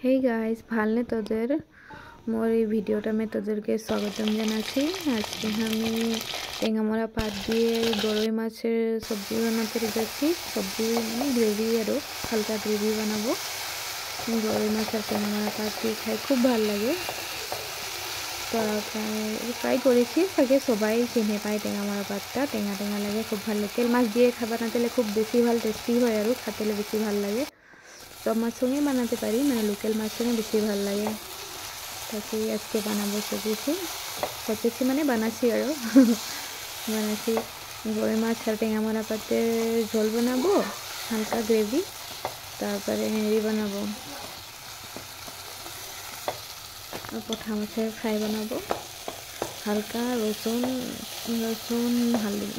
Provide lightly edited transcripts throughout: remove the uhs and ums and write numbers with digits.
Hey guys ভালনে তোদের মোর এই ভিডিওটা মে তোদেরকে স্বাগতম জানাচ্ছি। আজকে আমি টেঙ্গামরা পাত দিয়ে গরই মাছের সবজি বানাতে যাচ্ছি। সবজি মানে গ্রেভি আর হালকা গ্রেভি বানাবো। গরই মাছ আর টেঙ্গামরা পাত দিয়ে খাই খুব ভালো লাগে। তো ট্রাই করেছি, আগে সবাই চিনে পায় টেঙ্গামরা পাতটা টেঙ্গা টেঙ্গা লাগে, খুব ভালো। লোকেল মাছ দিয়ে বানাতে খুব বেশি ভালো টেস্টি হয় আর খাতে বেশি ভালো লাগে। সব মাছ সঙ্গে বানাতে পারি, মানে লোকেল মাছ সঙ্গে বেশি ভালো লাগে। তাকে আজকে বানাবো সচেছি মানে বানাচ্ছি আর বানাচ্ছি গরই মাছ আর টেঙ্গামরা পাতের ঝোল বানাবো, হালকা গ্রেভি। তারপরে হেঁড়ি বানাবো, পোঠা মাছের ফ্রাই বানাবো। হালকা রসুন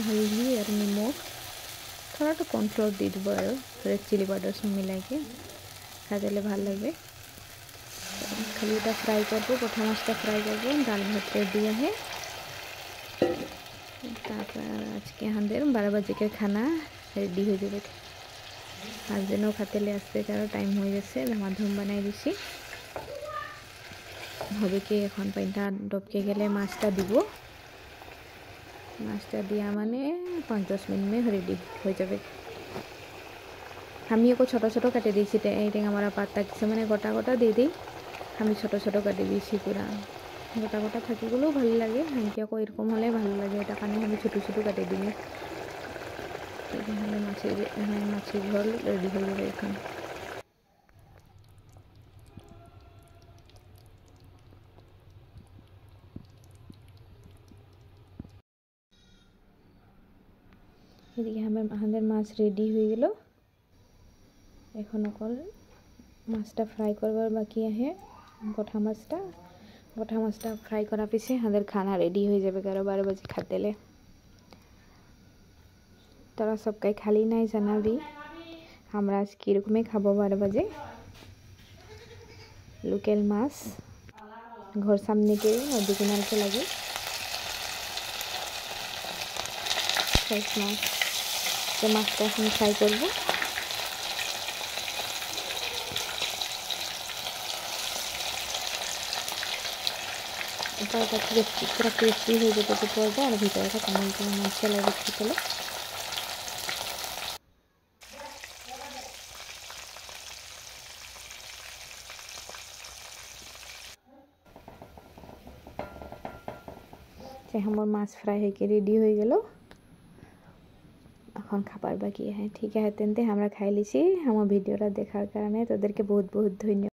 हल्दी और नमक थोड़ा तो कॉर्नफ्लोर दी देव और रेड चिली पाउडर सब मिला के खाते भल लगे। खाली এটা फ्राई करब, पोठा माछटा फ्राई करब। डाल भात रेडी है। आज के हमारे 12 बजे के खाना रेडी हो जाए। हाजबेंडो खाते आसते कारण टाइम हो गए, धमाधम बनाई दी। भावे कि एन पानीटा डबके गले माछटा दी, माछटा दिया माने 5-10 मिनट में रेडी हो जाए। हमें को छोटो छोटो काटे दी टेंगामरा पाता किस मैंने गोटा गोटा दे दी। हमें छोटो छोटो काटे दी पूरा गोटा गोटा थकी गलो भल लगे। हमें को एरकम हमें भल लगे हमें छोटो छोटो काटे दी। माछी झोल रेडी हो जाए। एखन এদিকে আমাদের মাছ রেডি হয়ে গেল। এখন অকল মাছটা ফ্রাই করবার বাকি আছে। পোঠা মাছটা ফ্রাই করা পিছে আমাদের খানা রেডি হয়ে যাবে। 12 बजे खाते ले তোরা सब कई खाली नहीं জানাবি আমরা আজ কিরকমই খাবো। 12 बजे লোকেল মাছ ঘর সামনে के অরিজিনাল के लगे फ्रेश माछ। तो माछটা এখন ফ্রাই করব। ऊपर पूरा क्रिस्पी हो जाए पड़े और भीतर का कमल कलर मजा लगे खेते। हमार माछ फ्राई होके रेडी हो गल। এখন খাবার বাকি है। ठीक है तेनते हमरा खाई लीसी। हमार भिडियोटा देखार कारणे तोदेरके बहुत बहुत धन्यवाद।